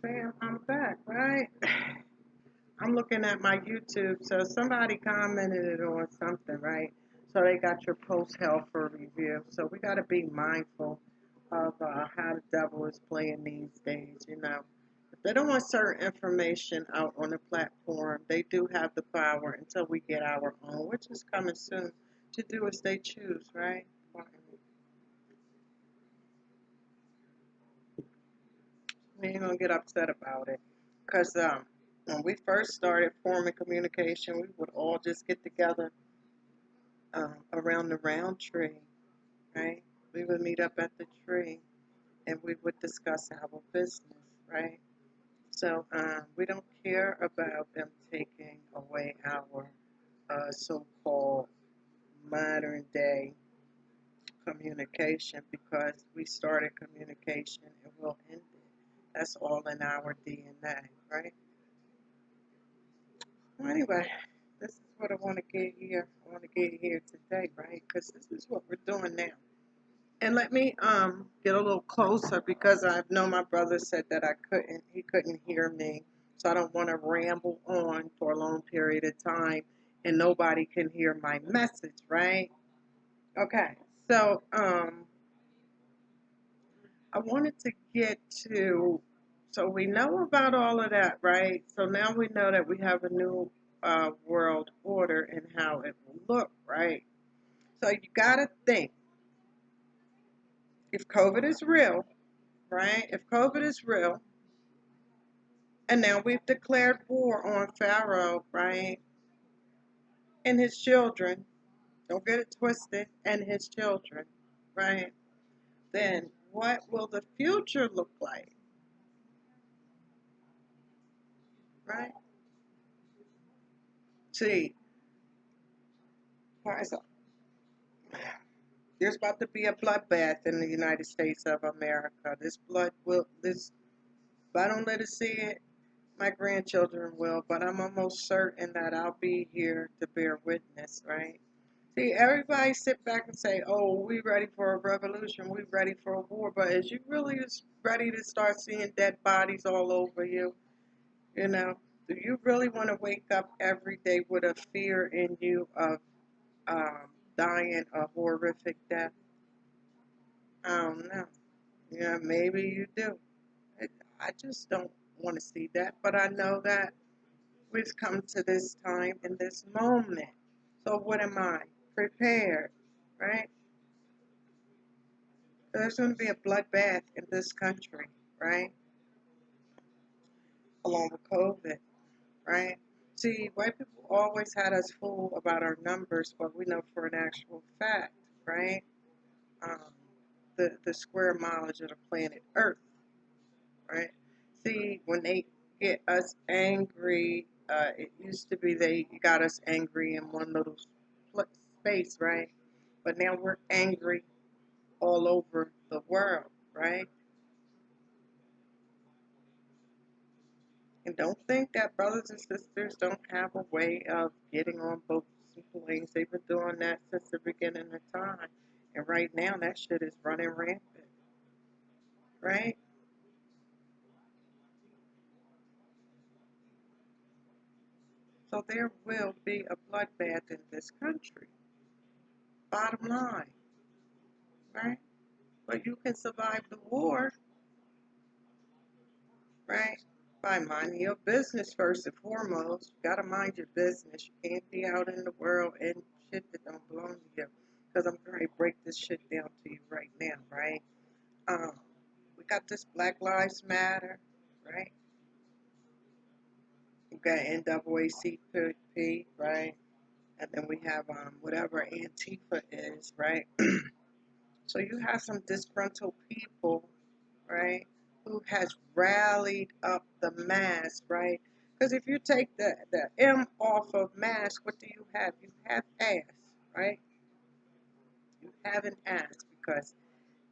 Fam, I'm back, right? I'm looking at my YouTube, so somebody commented on something, right? So they got your post health for review. So we got to be mindful of how the devil is playing these days. If they don't want certain information out on the platform, they do have the power until we get our own, which is coming soon, to do as they choose, right? We ain't gonna get upset about it, cause when we first started forming communication, we would all just get together around the round tree, right? We would meet up at the tree and we would discuss our business, right? So we don't care about them taking away our so-called modern day communication because we started communication and we'll end it. That's all in our DNA, right? Well, anyway, this is what I want to get here. I want to get here today, right? Because this is what we're doing now. And let me get a little closer because I know my brother said that he couldn't hear me. So I don't want to ramble on for a long period of time and nobody can hear my message, right? Okay. So I wanted to get to, so we know about all of that, right? So now we know that we have a new world order and how it will look, right? So you got to think, if COVID is real, right? If COVID is real, and now we've declared war on Pharaoh, right? And his children, don't get it twisted, and his children, right? Then what will the future look like, right? See, there's about to be a bloodbath in the United States of America. If I don't let it see it, my grandchildren will, but I'm almost certain that I'll be here to bear witness, right? See, everybody sit back and say, oh, we ready for a revolution, we ready for a war, but is you really ready to start seeing dead bodies all over you? You know, do you really want to wake up every day with a fear in you of um, dying a horrific death? I don't know. Yeah, maybe you do. I just don't want to see that, but I know that we've come to this time in this moment. So what am I? Prepared, right? There's going to be a bloodbath in this country, right? Along with COVID, right? See, white people always had us fooled about our numbers, but we know for an actual fact, right? Um, the square mileage of the planet Earth, right? See, when they get us angry, it used to be they got us angry in one little space, right? But now we're angry all over the world, right? And don't think that brothers and sisters don't have a way of getting on boats and planes. They've been doing that since the beginning of time. And right now, that shit is running rampant, right? So there will be a bloodbath in this country. Bottom line, right? But you can survive the war, right? By minding your business first and foremost. You gotta mind your business. You can't be out in the world and shit that don't belong to you. Because I'm going to break this shit down to you right now, right? Um, we got this Black Lives Matter, right? We got NAACP, right? And then we have whatever Antifa is, right? So you have some disgruntled people, right, who has rallied up the mass, right? Because if you take the M off of mass, what do you have? You have ass, right? You have an ass because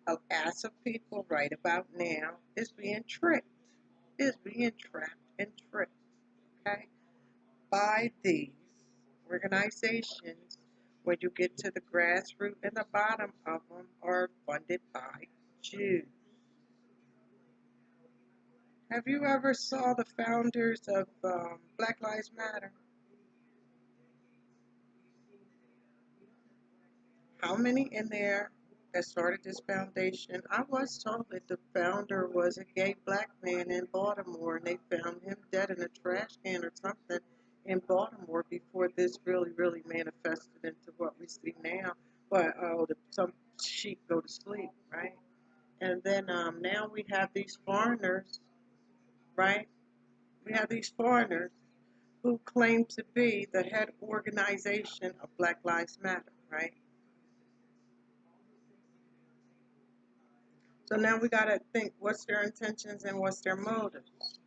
a ass of people right about now is being tricked, is being trapped and tricked, okay, by these organizations. When you get to the grassroots and the bottom of them are funded by Jews. Have you ever saw the founders of Black Lives Matter? How many in there that started this foundation? I was told that the founder was a gay black man in Baltimore, and they found him dead in a trash can or something in Baltimore before this really manifested into what we see now. But some sheep go to sleep, right? And then now we have these foreigners, right? We have these foreigners who claim to be the head organization of Black Lives Matter, right? So now we got to think what's their intentions and what's their motives.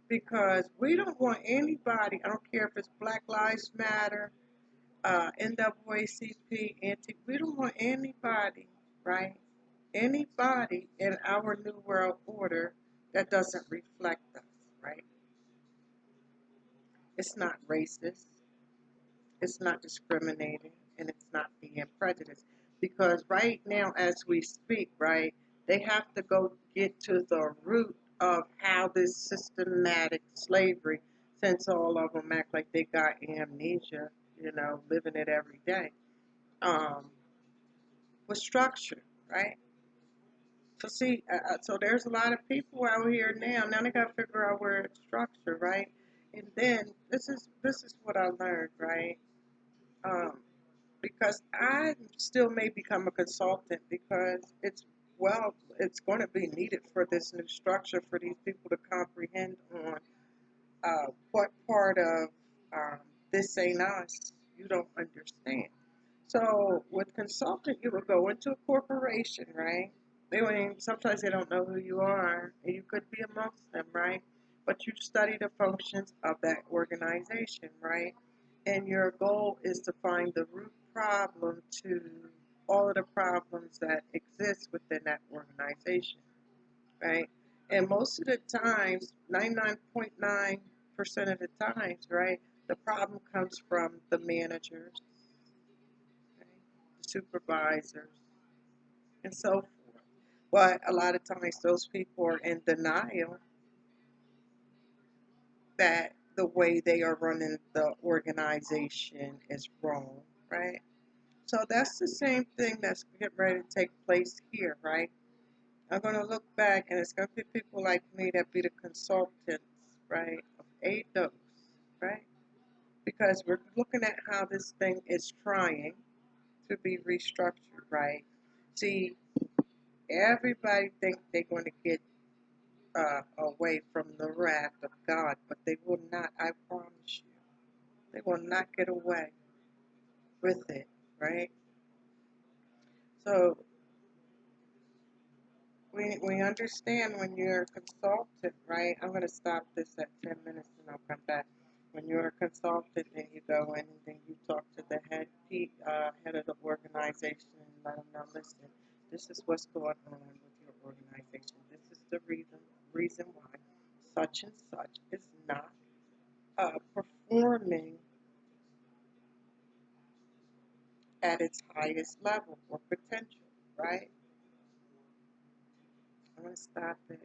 Because we don't want anybody, I don't care if it's Black Lives Matter, NAACP, we don't want anybody, right? Anybody in our New World Order that doesn't reflect us, right? It's not racist, it's not discriminating, and it's not being prejudiced. Because right now, as we speak, right, they have to go get to the root of how this systematic slavery, since all of them act like they got amnesia, living it every day, um, was structured, right? So see, so there's a lot of people out here now. Now they got to figure out where it's structured, right? And then this is what I learned, right? Um, because I still may become a consultant because it's going to be needed for this new structure for these people to comprehend on what part of um, this ain't us you don't understand. So with consultant, you would go into a corporation, right? Sometimes they don't know who you are, and you could be amongst them, right? But you study the functions of that organization, right? And your goal is to find the root problem to all of the problems that exist within that organization, right? And most of the times, 99.9% of the times, right, the problem comes from the managers, right, the supervisors, and so forth. But a lot of times, those people are in denial that the way they are running the organization is wrong, right? So that's the same thing that's getting ready to take place here, right? I'm going to look back and it's going to be people like me that be the consultants, right, of ADOS, right? Because we're looking at how this thing is trying to be restructured, right? See, everybody thinks they're going to get away from the wrath of God, but they will not, I promise you. They will not get away with it, right? So we understand when you're a consultant, right? I'm going to stop this at 10 minutes and I'll come back. When you're a consultant and you go in and then you talk to the head of the organization and let them know, listen, this is what's going on with your organization. This is the reason why such and such is not performing at its highest level or potential, right? I'm going to stop it.